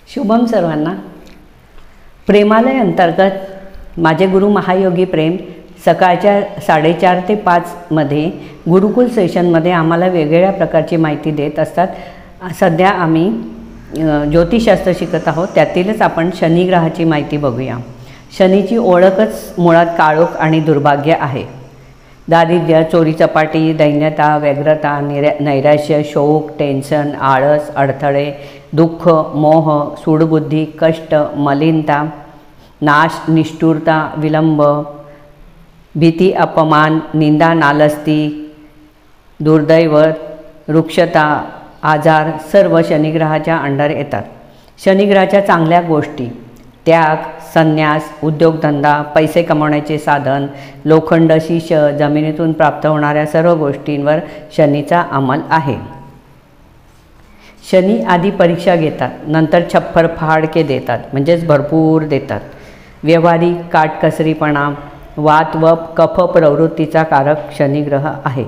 शुभम सर्वांना। प्रेमालय अंतर्गत माझे गुरु महायोगी प्रेम सकाळच्या 4:30 ते 5 मध्ये गुरुकुल सेशनमध्ये आम्हाला वेगवेगळ्या प्रकारची माहिती देत असतात। सध्या आम्ही ज्योतिषशास्त्र शिकत आहोत, त्यातीलच आपण शनिग्रहाची माहिती बघूया। शनीची ओळखच मुळात काळोख आणि दुर्भाग्य आहे। दारिद्र्य, चोरी चपाटी, दैन्यता, व्यग्रता, नैराश्य, शोक, टेन्शन, आळस, अडथळे, दुःख, मोह, सूडबुद्धी, कष्ट, मलिनता, नाश, निष्ठुरता, विलंब, भीती, अपमान, निंदा, नालस्ती, दुर्दैव, रुक्षता, आजार सर्व शनिग्रहाच्या अंडर येतात। शनिग्रहाच्या चांगल्या गोष्टी त्याग, संन्यास, उद्योगधंदा, पैसे कमवण्याचे साधन, लोखंड, शिश, जमिनीतून प्राप्त होणाऱ्या सर्व गोष्टींवर शनीचा अंमल आहे। शनी आधी परीक्षा घेतात, नंतर छप्पर फाडके देतात, म्हणजेच भरपूर देतात। व्यवहारिक, काटकसरीपणा, वात व कफ प्रवृत्तीचा कारक शनिग्रह आहे।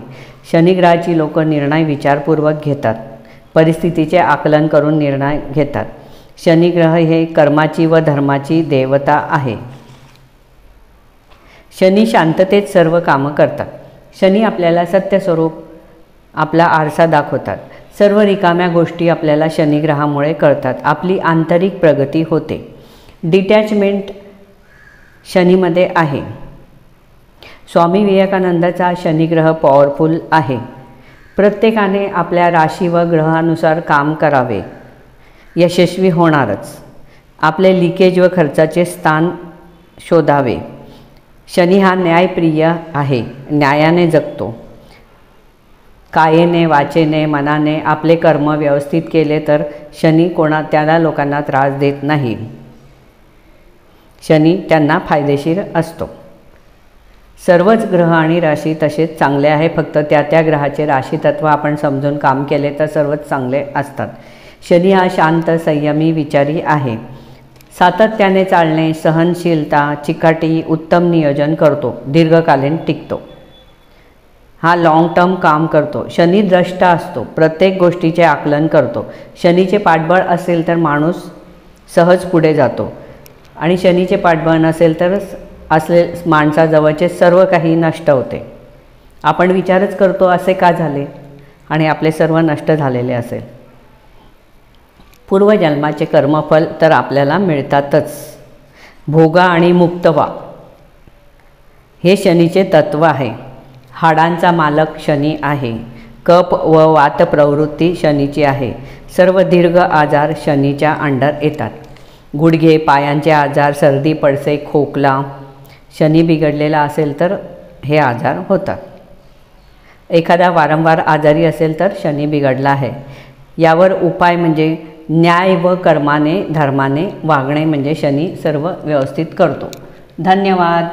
शनिग्रहाची लोक निर्णय विचारपूर्वक घेतात, परिस्थितीचे आकलन करून निर्णय घेतात। शनिग्रह हे कर्माची व धर्माची देवता आहे। शनी शांततेत सर्व कामं करतात। शनी आपल्याला सत्यस्वरूप आपला आरसा दाखवतात। सर्व रिकाम्या गोष्टी आपल्याला शनिग्रहामुळे कळतात। आपली आंतरिक प्रगती होते। डिटॅचमेंट शनीमध्ये आहे। स्वामी विवेकानंदाचा शनिग्रह पॉवरफुल आहे। प्रत्येकाने आपल्या राशी व ग्रहानुसार काम करावे, यशस्वी होणारच। आपले लिकेज व खर्चाचे स्थान शोधावे। शनी हा न्यायप्रिय आहे, न्यायाने जगतो। कायेने, वाचेने, मनाने आपले कर्म व्यवस्थित केले तर शनी त्याला लोकांना त्रास देत नाही। शनी त्यांना फायदेशीर असतो। सर्वच ग्रह आणि राशी तसेच चांगले आहे, फक्त त्या ग्रहाचे राशीतत्व आपण समजून काम केले तर सर्वच चांगले असतात। शनी हा शांत, संयमी, विचारी आहे। सातत्याने चालणे, सहनशीलता, चिकाटी, उत्तम नियोजन करतो, दीर्घकालीन टिकतो। हा लॉंग टर्म काम करतो। शनी द्रष्टा असतो, प्रत्येक गोष्टीचे आकलन करतो। शनीचे पाठबळ असेल तर माणूस सहज पुढे जातो आणि शनीचे पाठबळ नसेल तर माणसाजवळचे सर्व काही नष्ट होते। आपण विचारच करतो असे का झाले आणि आपले सर्व नष्ट झालेले असेल। पूर्वजन्माचे कर्मफल तर आपल्याला मिळतातच। भोगा आणि मुक्त व्हा हे शनीचे तत्व आहे। हाडांचा मालक शनी आहे। कफ व वात प्रवृत्ती शनीची आहे। सर्व दीर्घ आजार शनीच्या अंडर येतात। गुडघे, पायांचे आजार, सर्दी, पडसे, खोकला शनी बिघडलेला असेल तर हे आजार होतात। एखादा वारंवार आजारी असेल तर शनी बिघडला आहे। यावर उपाय म्हणजे न्याय व कर्माने, धर्माने वागणे, म्हणजे शनी सर्व व्यवस्थित करतो। धन्यवाद।